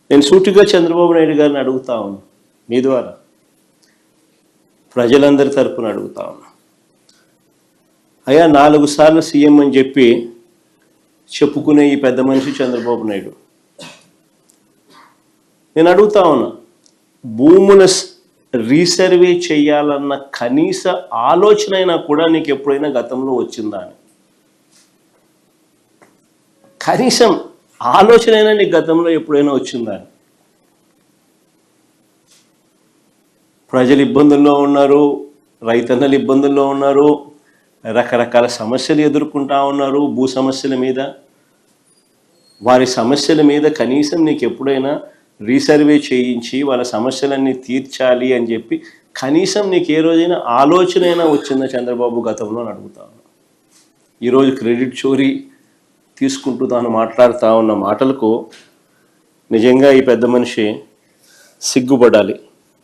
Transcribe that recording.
నేను సూటిగా చంద్రబాబు నాయుడు గారిని అడుగుతా ఉన్నా, మీ ద్వారా ప్రజలందరి తరపున అడుగుతా ఉన్నా. అయ్యా 4 సార్లు సీఎం అని చెప్పి చెప్పుకునే ఈ పెద్ద మనిషి చంద్రబాబు నాయుడు, నేను అడుగుతా ఉన్నా, భూముల రీసర్వే చేయాలన్న కనీస ఆలోచన అయినా కూడా నీకు ఎప్పుడైనా గతంలో వచ్చిందా అని? కనీసం ఆలోచన అయినా నీకు గతంలో ఎప్పుడైనా వచ్చిందా అని? ప్రజలు ఇబ్బందుల్లో ఉన్నారు, రైతన్నలు ఇబ్బందుల్లో ఉన్నారు, రకరకాల సమస్యలు ఎదుర్కొంటా ఉన్నారు. భూ సమస్యల మీద, వారి సమస్యల మీద కనీసం నీకు ఎప్పుడైనా రీసర్వే చేయించి వాళ్ళ సమస్యలన్నీ తీర్చాలి అని చెప్పి కనీసం నీకు ఏ రోజైనా ఆలోచన అయినా వచ్చిందా చంద్రబాబు గతంలో అని అడుగుతా ఉన్నా. ఈరోజు క్రెడిట్ చోరీ తీసుకుంటూ తాను మాట్లాడుతూ ఉన్న మాటలకు నిజంగా ఈ పెద్ద మనిషి సిగ్గుపడాలి.